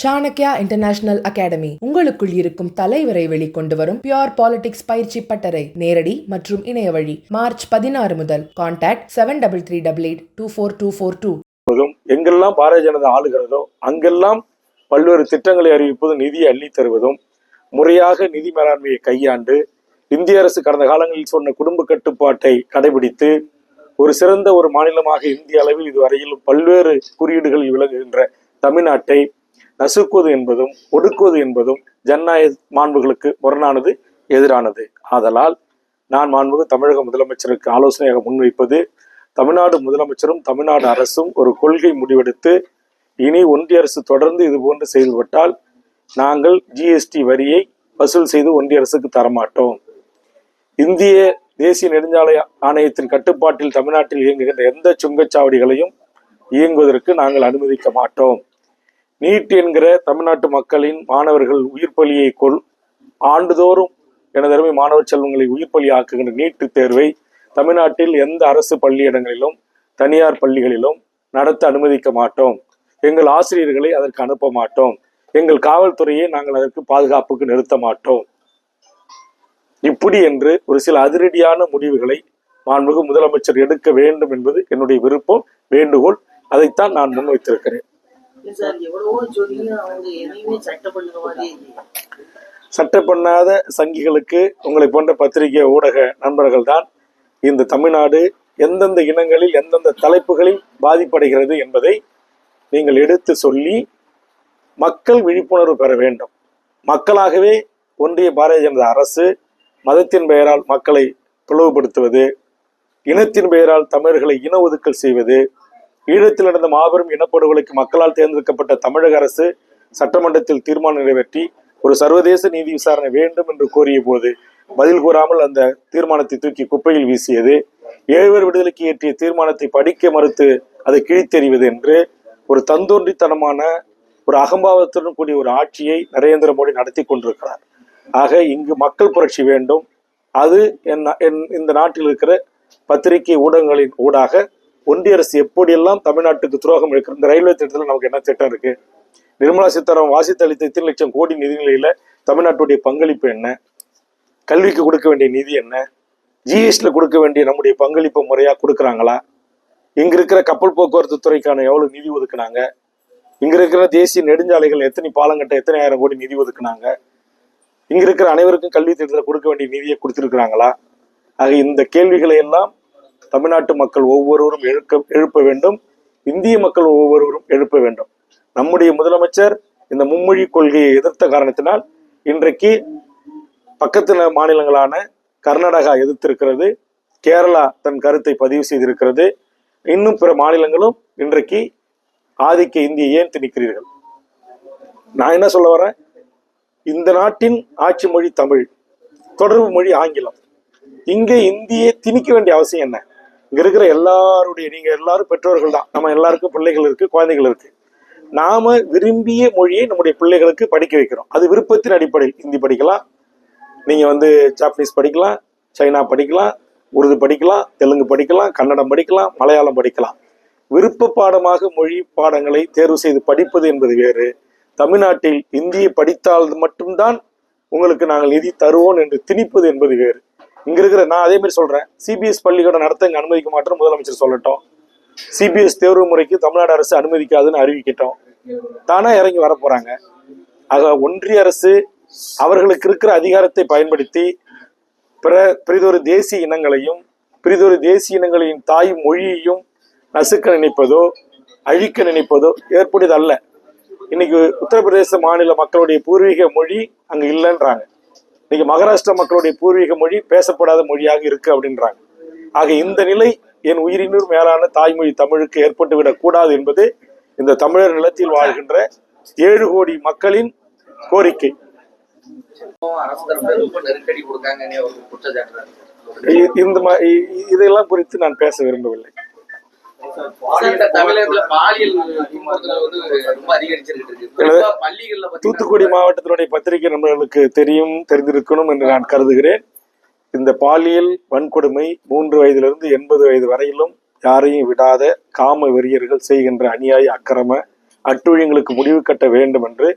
Chanakya international academy உங்களுக்குள் இருக்கும் தலைவரை வெளிக்கொண்டு வரும் பியூர் பாலிடிக்ஸ் பயிற்சி பட்டறை நேரடி மற்றும் இணைய வழி மார்ச் 16 முதல். கான்டாக்ட் 7338824242. எங்கெல்லாம் பாரதிய ஜனதா ஆளுகிறதோ அங்கெல்லாம் பல்வேறு திட்டங்களை அறிவிப்பதும் நிதியை அள்ளி தருவதும் முறையாக நிதி மேலாண்மையை கையாண்டு இந்திய அரசு கடந்த காலங்களில் சொன்ன குடும்ப கட்டுப்பாட்டை கடைபிடித்து ஒரு சிறந்த ஒரு மாநிலமாக இந்திய அளவில் இதுவரையிலும் பல்வேறு குறியீடுகளில் விளங்குகின்ற தமிழ்நாட்டை நசுக்குவது என்பதும் ஒடுக்குவது என்பதும் ஜனநாயக மாண்புகளுக்கு முரணானது, எதிரானது. ஆதலால் நான் மாண்புகு தமிழக முதலமைச்சருக்கு ஆலோசனையாக முன்வைப்பது, தமிழ்நாடு முதலமைச்சரும் தமிழ்நாடு அரசும் ஒரு கொள்கை முடிவெடுத்து இனி ஒன்றிய அரசு தொடர்ந்து இது போன்று செயல்பட்டால் நாங்கள் ஜிஎஸ்டி வரியை வசூல் செய்து ஒன்றிய அரசுக்கு தரமாட்டோம். இந்திய தேசிய நெடுஞ்சாலை ஆணையத்தின் கட்டுப்பாட்டில் தமிழ்நாட்டில் இயங்குகின்ற எந்த சுங்கச்சாவடிகளையும் இயங்குவதற்கு நாங்கள் அனுமதிக்க மாட்டோம். நீட் என்கிற தமிழ்நாட்டு மக்களின் மாணவர்கள் உயிர் பலியை ஆண்டுதோறும் எனது அருமை மாணவர் செல்வங்களை உயிர் பலி ஆக்குகின்ற நீட்டு தேர்வை தமிழ்நாட்டில் எந்த அரசு பள்ளியிடங்களிலும் தனியார் பள்ளிகளிலும் நடத்த அனுமதிக்க மாட்டோம். எங்கள் ஆசிரியர்களை அதற்கு அனுப்ப மாட்டோம். எங்கள் காவல்துறையை நாங்கள் அதற்கு பாதுகாப்புக்கு நிறுத்த மாட்டோம். இப்படி என்று ஒரு சில அதிரடியான முடிவுகளை மாண்புமிகு முதலமைச்சர் எடுக்க வேண்டும் என்பது என்னுடைய விருப்பம், வேண்டுகோள். அதைத்தான் நான் முன்வைத்திருக்கிறேன். சட்ட பண்ணாத சங்கிகளுக்கு உங்களை போன்ற பத்திரிகை ஊடக நண்பர்கள் தான் இந்த தமிழ்நாடு எந்தெந்த இனங்களில் எந்தெந்த தலைப்புகளில் பாதிப்படைகிறது என்பதை நீங்கள் எடுத்து சொல்லி மக்கள் விழிப்புணர்வு பெற வேண்டும். மக்களாகவே ஒன்றிய பாரதிய ஜனதா அரசு மதத்தின் பெயரால் மக்களை பிளவுபடுத்துவது, இனத்தின் பெயரால் தமிழர்களை இன ஒதுக்கல் செய்வது, ஈழத்தில் நடந்த மாபெரும் இனப்படுகொலைக்கு மக்களால் தேர்ந்தெடுக்கப்பட்ட தமிழக அரசு சட்டமன்றத்தில் தீர்மானம் நிறைவேற்றி ஒரு சர்வதேச நீதி விசாரணை வேண்டும் என்று கோரிய போது பதில் கூறாமல் அந்த தீர்மானத்தை தூக்கி குப்பையில் வீசியது, 7 பேர் விடுதலைக்கு ஏற்றிய தீர்மானத்தை படிக்க மறுத்து அதை கிழித்தெறிவது என்று ஒரு தந்தோன்றித்தனமான ஒரு அகம்பாவத்துடன் கூடிய ஒரு ஆட்சியை நரேந்திர மோடி நடத்தி கொண்டிருக்கிறார். ஆக இங்கு மக்கள் புரட்சி வேண்டும். அது இந்த நாட்டில் இருக்கிற பத்திரிகை ஊடகங்களின் ஊடாக ஒன்றிய அரசு எப்படியெல்லாம் தமிழ்நாட்டுக்கு துரோகம் இருக்கு. இந்த ரயில்வே திட்டத்தில் நமக்கு என்ன திட்டம் இருக்கு? நிர்மலா சீதாராமன் வாசித்து அளித்த 2 லட்சம் கோடி நிதிநிலையில தமிழ்நாட்டுடைய பங்களிப்பு என்ன? கல்விக்கு கொடுக்க வேண்டிய நிதி என்ன? ஜிஎஸ்டியில் கொடுக்க வேண்டிய நம்முடைய பங்களிப்பு முறையா கொடுக்குறாங்களா? இங்க இருக்கிற கப்பல் போக்குவரத்து துறைக்கான எவ்வளவு நிதி ஒதுக்குனாங்க? இங்க இருக்கிற தேசிய நெடுஞ்சாலைகள் எத்தனை பாலங்கட்ட எத்தனை ஆயிரம் கோடி நிதி ஒதுக்குனாங்க? இங்க இருக்கிற அனைவருக்கும் கல்வி திட்டத்தில் கொடுக்க வேண்டிய நிதியை கொடுத்திருக்கிறாங்களா? ஆக இந்த கேள்விகளை எல்லாம் தமிழ்நாட்டு மக்கள் ஒவ்வொருவரும் எழுப்ப வேண்டும். இந்திய மக்கள் ஒவ்வொருவரும் எழுப்ப வேண்டும். நம்முடைய முதலமைச்சர் இந்த மும்மொழி கொள்கையை எதிர்த்த காரணத்தினால் இன்றைக்கு பக்கத்து மாநிலங்களான கர்நாடகா எதிர்த்திருக்கிறது, கேரளா தன் கருத்தை பதிவு செய்திருக்கிறது. இன்னும் பிற மாநிலங்களும் இன்றைக்கு ஆதிக்க இந்தியை ஏன் திணிக்கிறீர்கள்? நான் என்ன சொல்ல வரேன், இந்த நாட்டின் ஆட்சி மொழி தமிழ், தொடர்பு மொழி ஆங்கிலம். இங்கே இந்தியை திணிக்க வேண்டிய அவசியம் என்ன? இங்க இருக்கிற எல்லாருடைய, நீங்க எல்லாரும் பெற்றோர்கள் தான், நம்ம எல்லாருக்கும் பிள்ளைகள் இருக்கு, குழந்தைகள் இருக்கு. நாம விரும்பிய மொழியை நம்முடைய பிள்ளைகளுக்கு படிக்க வைக்கிறோம். அது விருப்பத்தின் அடிப்படையில் ஹிந்தி படிக்கலாம், நீங்க ஜாப்பனீஸ் படிக்கலாம், சைனா படிக்கலாம், உருது படிக்கலாம், தெலுங்கு படிக்கலாம், கன்னடம் படிக்கலாம், மலையாளம் படிக்கலாம். விருப்ப பாடமாக மொழி பாடங்களை தேர்வு செய்து படிப்பது என்பது வேறு. தமிழ்நாட்டில் இந்தியை படித்தால் மட்டும்தான் உங்களுக்கு நாங்கள் நிதி தருவோம் என்று திணிப்பது என்பது வேறு. இங்க இருக்கிற, நான் அதே மாதிரி சொல்றேன், சிபிஎஸ் பள்ளிக்கூடம் நடத்த இங்க அனுமதிக்க மாட்டோம் முதலமைச்சர் சொல்லட்டும். சிபிஎஸ் தேர்வு முறைக்கு தமிழ்நாடு அரசு அனுமதிக்காதுன்னு அறிவிக்கட்டும். தானே இறங்கி வர போறாங்க. ஆக ஒன்றிய அரசு அவர்களுக்கு இருக்கிற அதிகாரத்தை பயன்படுத்தி பிரிதொரு தேசிய இனங்களையும் பிரிதொரு தேசிய இனங்களின் தாய் மொழியையும் நசுக்க நினைப்பதோ அழிக்க நினைப்பதோ ஏற்புடையது அல்ல. இன்னைக்கு உத்தரப்பிரதேச மாநில மக்களுடைய பூர்வீக மொழி அங்க இல்லைன்றாங்க. இன்னைக்கு மகாராஷ்டிரா மக்களுடைய பூர்வீக மொழி பேசப்படாத மொழியாக இருக்கு அப்படின்றாங்க. ஆக இந்த நிலை என் உயிரினும் மேலான தாய்மொழி தமிழுக்கு ஏற்பட்டு விடக் கூடாது என்பது இந்த தமிழர் நிலத்தில் வாழ்கின்ற 7 கோடி மக்களின் கோரிக்கை. இதெல்லாம் குறித்து நான் பேச விரும்பவில்லை. தூத்துக்குடி மாவட்டத்தினுடைய பத்திரிகை நண்பர்களுக்கு தெரிந்திருக்கணும் என்று நான் கருதுகிறேன். இந்த பாலியல் வன்கொடுமை 3 வயதிலிருந்து 80 வயது வரையிலும் யாரையும் விடாத காம வெறியர்கள் செய்கின்ற அநியாய அக்கிரம அட்டூழியங்களுக்கு முடிவு கட்ட வேண்டும் என்று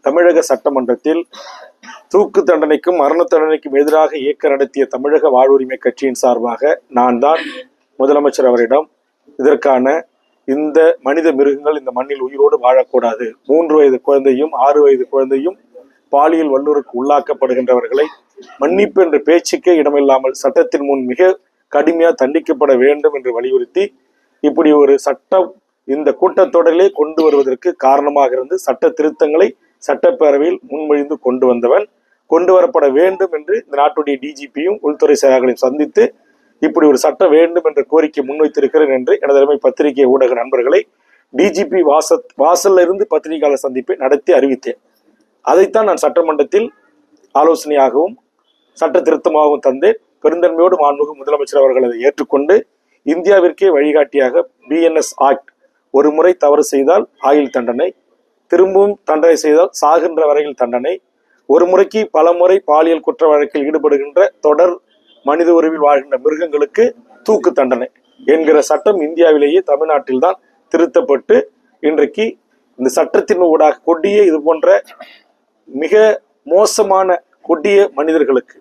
தமிழக சட்டமன்றத்தில் தூக்கு தண்டனைக்கும் மரண தண்டனைக்கும் எதிராக இயக்க நடத்திய தமிழக வாழ்வுரிமை கட்சியின் சார்பாக நான் தான் முதலமைச்சர் அவரிடம் இதற்கான இந்த மனித மிருகங்கள் இந்த மண்ணில் உயிரோடு வாழக்கூடாது, 3 வயது குழந்தையும் 6 வயது குழந்தையும் பாலியல் வல்லுறவுக்கு உள்ளாக்கப்படுகின்றவர்களை மன்னிப்பு என்ற பேச்சுக்கே இடமில்லாமல் சட்டத்தின் முன் மிக கடுமையாக தண்டிக்கப்பட வேண்டும் என்று வலியுறுத்தி இப்படி ஒரு சட்டம் இந்த கூட்டத்தொடரிலே கொண்டு வருவதற்கு காரணமாக இருந்து சட்ட திருத்தங்களை சட்டப்பேரவையில் முன்மொழிந்து கொண்டு வரப்பட வேண்டும் என்று இந்த நாட்டுடைய டிஜிபியும் உள்துறை செயலாளர்களையும் சந்தித்து இப்படி ஒரு சட்டம் வேண்டும் என்ற கோரிக்கை முன்வைத்திருக்கிறேன் என்று எனது அருமை பத்திரிகை ஊடக நண்பர்களை டிஜிபி வாசல்ல இருந்து பத்திரிகையாளர் சந்திப்பை நடத்தி அறிவித்தேன். அதைத்தான் நான் சட்டமன்றத்தில் ஆலோசனையாகவும் சட்ட திருத்தமாகவும் தந்தேன். பெருந்தன்மையோடு மாண்புமிகு முதலமைச்சர் அவர்கள் அதை ஏற்றுக்கொண்டு இந்தியாவிற்கே வழிகாட்டியாக BNS ஆக்ட், ஒரு முறை தவறு செய்தால் ஆயுள் தண்டனை, திரும்பவும் தண்டனை செய்தால் சாகின்ற வரையில் தண்டனை, ஒரு முறைக்கு பல முறை பாலியல் குற்ற வழக்கில் ஈடுபடுகின்ற தொடர் மனித உறவில் வாழ்கின்ற மிருகங்களுக்கு தூக்கு தண்டனை என்கிற சட்டம் இந்தியாவிலேயே தமிழ்நாட்டில் தான் திருத்தப்பட்டு இன்றைக்கு இந்த சட்டத்தின் ஊடாக கொடிய இது போன்ற மிக மோசமான கொடிய மனிதர்களுக்கு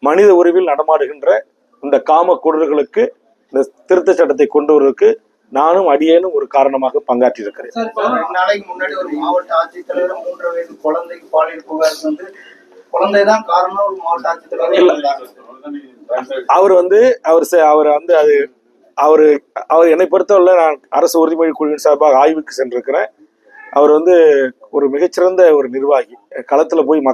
மனித உறவில் நடமாடுகின்ற இந்த காம கொடர்களுக்கு இந்த திருத்த சட்டத்தை கொண்டு வருவதற்கு நானும் அடியேனும் ஒரு காரணமாக பங்காற்றி இருக்கிறேன். நாளைக்கு முன்னாடி ஒரு மாவட்ட ஆட்சித்தலைவர் 3 வயது குழந்தைக்கு பாலியல் புகார் வந்து குழந்தைதான் காரணம் ஒரு மாவட்ட ஆட்சித்தலைவர் அவர் என்னை பொறுத்தவரை நான் அரசு உறுதிமொழி குழுவின் சார்பாக ஆய்வுக்கு சென்றிருக்கிறேன். அவர் ஒரு மிகச்சிறந்த ஒரு நிர்வாகி, களத்துல போய்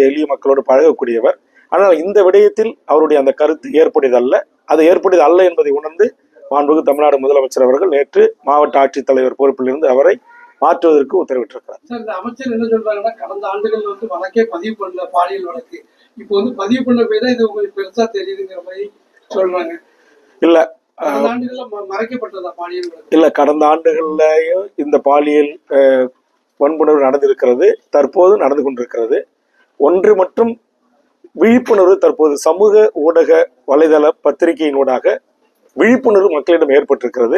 எளிய மக்களோடு பழகக்கூடியவர். ஆனால் இந்த விடயத்தில் அவருடைய அந்த கருத்து ஏற்புடையது அல்ல என்பதை உணர்ந்து மாண்புமிகு தமிழ்நாடு முதலமைச்சர் அவர்கள் நேற்று மாவட்ட ஆட்சித்தலைவர் பொறுப்பிலிருந்து அவரை மாற்றுவதற்கு உத்தரவிட்டிருக்கிறார். இந்த அமைச்சர் என்ன சொல்றாங்கன்னா, கடந்த ஆண்டுகள் வழக்கே பதிவு பண்ணல, பாலியல் வழக்கு இப்போ பதிவு பண்ண போய் தான் இது உங்களுக்கு பெருசா தெரியுதுங்கிற மாதிரி சொல்றாங்க. இல்ல மறைக்கப்பட்டதா பாலியல் வழக்கு? இல்ல, கடந்த ஆண்டுகள்லயும் இந்த பாலியல் வன்புணர்வு நடந்திருக்கிறது, தற்போது நடந்து கொண்டிருக்கிறது. ஒன்று மற்றும் விழிப்புணர்வு தற்போது சமூக ஊடக வலைதள பத்திரிகையின் ஊடாக விழிப்புணர்வு மக்களிடம் ஏற்பட்டிருக்கிறது.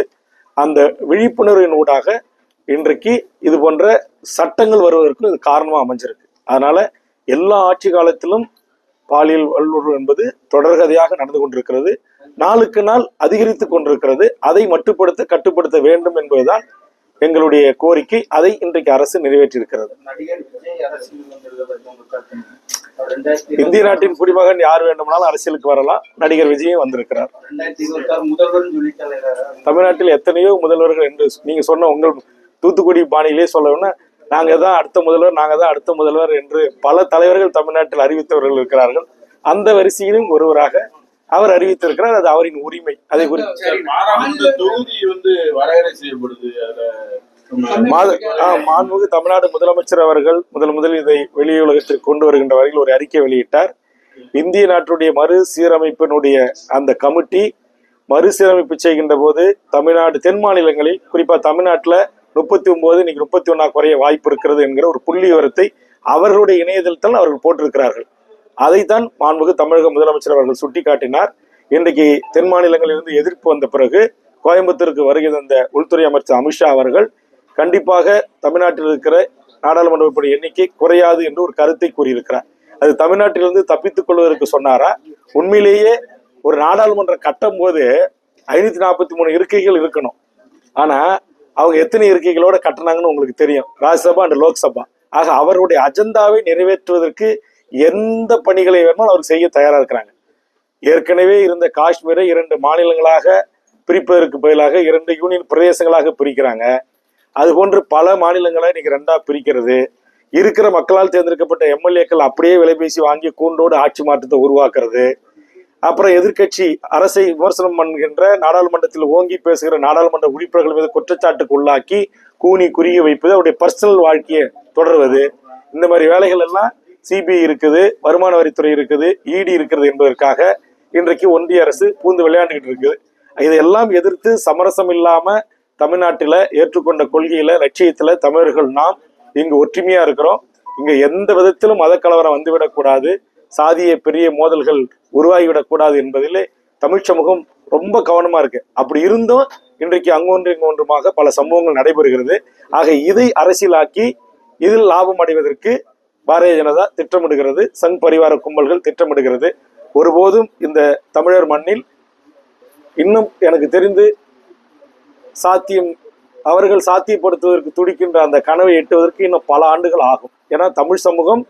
அந்த விழிப்புணர்வின் ஊடாக இன்றைக்கு இது போன்ற சட்டங்கள் வருவதற்கு இது காரணமா அமைஞ்சிருக்கு. அதனால எல்லா ஆட்சி காலத்திலும் பாலியல் வல்லுறவு என்பது தொடர்கதையாக நடந்து கொண்டிருக்கிறது, நாளுக்கு நாள் அதிகரித்து கொண்டிருக்கிறது. அதை கட்டுப்படுத்த வேண்டும் என்பதுதான் எங்களுடைய கோரிக்கை. அதை இன்றைக்கு அரசு நிறைவேற்றியிருக்கிறது. இந்திய நாட்டின் குடிமகன் யார் வேண்டுமானாலும் அரசியலுக்கு வரலாம். நடிகர் விஜயும் வந்திருக்கிறார். தமிழ்நாட்டில் எத்தனையோ முதல்வர்கள் என்று நீங்க சொன்ன உங்கள் தூத்துக்குடி பாணியிலே சொல்லணும்னா நாங்க தான் அடுத்த முதல்வர் என்று பல தலைவர்கள் தமிழ்நாட்டில் அறிவித்தவர்கள் இருக்கிறார்கள். அந்த வரிசையிலும் ஒருவராக அவர் அறிவித்திருக்கிறார். அது அவரின் உரிமை. அதை குறித்து மாண்புமிகு தமிழ்நாடு முதலமைச்சர் அவர்கள் முதலில் இதை வெளியுலகத்திற்கு கொண்டு வருகின்ற வரையில் ஒரு அறிக்கை வெளியிட்டார். இந்திய நாட்டுடைய மறுசீரமைப்பினுடைய அந்த கமிட்டி மறுசீரமைப்பு செய்கின்ற போது தமிழ்நாடு தென் மாநிலங்களில் குறிப்பா தமிழ்நாட்டில் 39 இன்னைக்கு 31 குறைய வாய்ப்பு இருக்கிறது என்கிற ஒரு புள்ளி விவரத்தை அவர்களுடைய இணையதளத்தில் அவர்கள் போட்டிருக்கிறார்கள். அதைத்தான் மாண்புமிகு தமிழக முதலமைச்சர் அவர்கள் சுட்டிக்காட்டினார். இன்றைக்கு தென் மாநிலங்களிலிருந்து எதிர்ப்பு வந்த பிறகு கோயம்புத்தூருக்கு வருகை தந்த உள்துறை அமைச்சர் அமித்ஷா அவர்கள் கண்டிப்பாக தமிழ்நாட்டில் இருக்கிற நாடாளுமன்ற உறுப்பினர் எண்ணிக்கை குறையாது என்று ஒரு கருத்தை கூறியிருக்கிறார். அது தமிழ்நாட்டிலிருந்து தப்பித்துக் கொள்வதற்கு சொன்னாரா? உண்மையிலேயே ஒரு நாடாளுமன்றம் கட்டும் போது 543 இருக்கைகள் இருக்கணும். ஆனா அவங்க எத்தனை இருக்கைகளோட கட்டினாங்கன்னு உங்களுக்கு தெரியும், ராஜ்யசபா அண்ட் லோக்சபா. ஆக அவருடைய அஜெண்டாவை நிறைவேற்றுவதற்கு எந்த பணிகளை வேணுமோ அவர் செய்ய தயாரா இருக்கிறாங்க. ஏற்கனவே இருந்த காஷ்மீரை 2 மாநிலங்களாக பிரிப்பதற்கு பதிலாக 2 யூனியன் பிரதேசங்களாக பிரிக்கிறாங்க. அது போன்று பல மாநிலங்களை இன்னைக்கு 2ஆ பிரிக்கிறது. இருக்கிற மக்களால் தேர்ந்தெடுக்கப்பட்ட எம்எல்ஏக்கள் அப்படியே விலைபேசி வாங்கி கூண்டோடு ஆட்சி மாற்றத்தை உருவாக்குறது. அப்புறம் எதிர்கட்சி அரசை விமர்சனம் பண்ணுகின்ற நாடாளுமன்றத்தில் ஓங்கி பேசுகிற நாடாளுமன்ற உறுப்பினர்கள் மீது குற்றச்சாட்டுக்கு உள்ளாக்கி கூனி குறுகி வைப்பது, அவருடைய பர்சனல் வாழ்க்கையை தொடர்வது. இந்த மாதிரி வேலைகள் எல்லாம் சிபிஐ இருக்குது, வருமான வரித்துறை இருக்குது, இடி இருக்கிறது என்பதற்காக இன்றைக்கு ஒன்றிய அரசு பூந்து விளையாண்டுகிட்டு இருக்குது. இதையெல்லாம் எதிர்த்து சமரசம் இல்லாம தமிழ்நாட்டில ஏற்றுக்கொண்ட கொள்கையில லட்சியத்துல தமிழர்கள் நாம் இங்கு ஒற்றுமையா இருக்கிறோம். இங்க எந்த விதத்திலும் மத கலவரம் வந்துவிடக்கூடாது, சாதிய பெரிய மோதல்கள் உருவாகிவிடக்கூடாது என்பதிலே தமிழ் சமூகம் ரொம்ப கவனமா இருக்கு. அப்படி இருந்தும் இன்றைக்கு அங்கொன்று இங்கொன்றுமாக பல சம்பவங்கள் நடைபெறுகிறது. ஆக இதை அரசியலாக்கி இதில் லாபம் அடைவதற்கு பாரதிய ஜனதா திட்டமிடுகிறது, சங் பரிவார கும்பல்கள் திட்டமிடுகிறது. ஒருபோதும் இந்த தமிழர் மண்ணில் இன்னும் எனக்கு தெரிந்து அவர்கள் சாத்தியப்படுத்துவதற்கு துடிக்கின்ற அந்த கனவை எட்டுவதற்கு இன்னும் பல ஆண்டுகள் ஆகும். ஏன்னா தமிழ் சமூகம்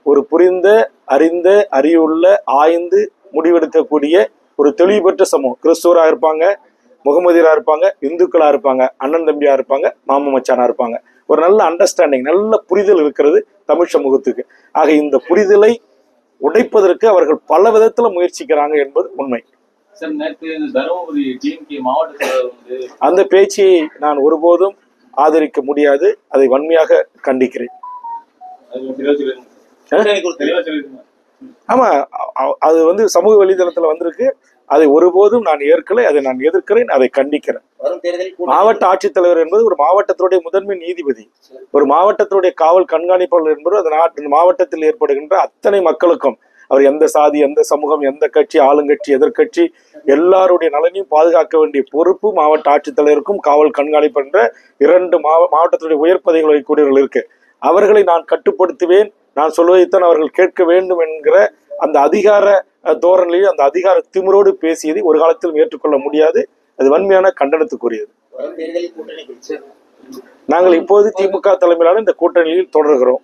ஒரு புரிந்த, அறிந்த, அறிவுள்ள, ஆய்ந்து முடிவெடுக்கக்கூடிய ஒரு தெளிவு பெற்ற சமூகம். கிறிஸ்துவராக இருப்பாங்க, முகமதியராக இருப்பாங்க, இந்துக்களா இருப்பாங்க, அண்ணன் தம்பியா இருப்பாங்க, மாம மச்சானா இருப்பாங்க. ஒரு நல்ல அண்டர்ஸ்டாண்டிங், நல்ல புரிதல் இருக்கிறது தமிழ் சமூகத்துக்கு. ஆக இந்த புரிதலை உடைப்பதற்கு அவர்கள் பல விதத்துல முயற்சிக்கிறாங்க என்பது உண்மை. அந்த பேச்சை நான் ஒருபோதும் ஆதரிக்க முடியாது, அதை வன்மையாக கண்டிக்கிறேன். ஆமா, அது சமூக வலைதளத்துல வந்திருக்கு. அதை ஒருபோதும் நான் ஏற்கலை, அதை நான் எதிர்க்கிறேன், அதை கண்டிக்கிறேன். மாவட்ட ஆட்சித்தலைவர் என்பது ஒரு மாவட்டத்தினுடைய முதன்மை நீதிபதி, ஒரு மாவட்டத்தினுடைய காவல் கண்காணிப்பாளர் என்பது அந்த மாவட்டத்தில் ஏற்படுகின்ற அத்தனை மக்களுக்கும் அவர் எந்த சாதி, எந்த சமூகம், எந்த கட்சி, ஆளுங்கட்சி, எதிர்கட்சி, எல்லாருடைய நலனையும் பாதுகாக்க வேண்டிய பொறுப்பு மாவட்ட ஆட்சித்தலைவருக்கும் காவல் கண்காணிப்பு என்ற 2 மாவட்டத்தினுடைய உயர் பதவிகள் வைக்கக்கூடியவர்கள் இருக்கு. அவர்களை நான் கட்டுப்படுத்துவேன், நான் சொல்வதைத்தான் அவர்கள் கேட்க வேண்டும் என்கிற அந்த அதிகார தோரணையில், அந்த அதிகார திமிரோடு பேசியதை ஒரு காலத்திலும் ஏற்றுக்கொள்ள முடியாது. அது வன்மையான கண்டனத்துக்குரியது. நாங்கள் இப்போது திமுக தலைமையிலான இந்த கூட்டணியில் தொடர்கிறோம்.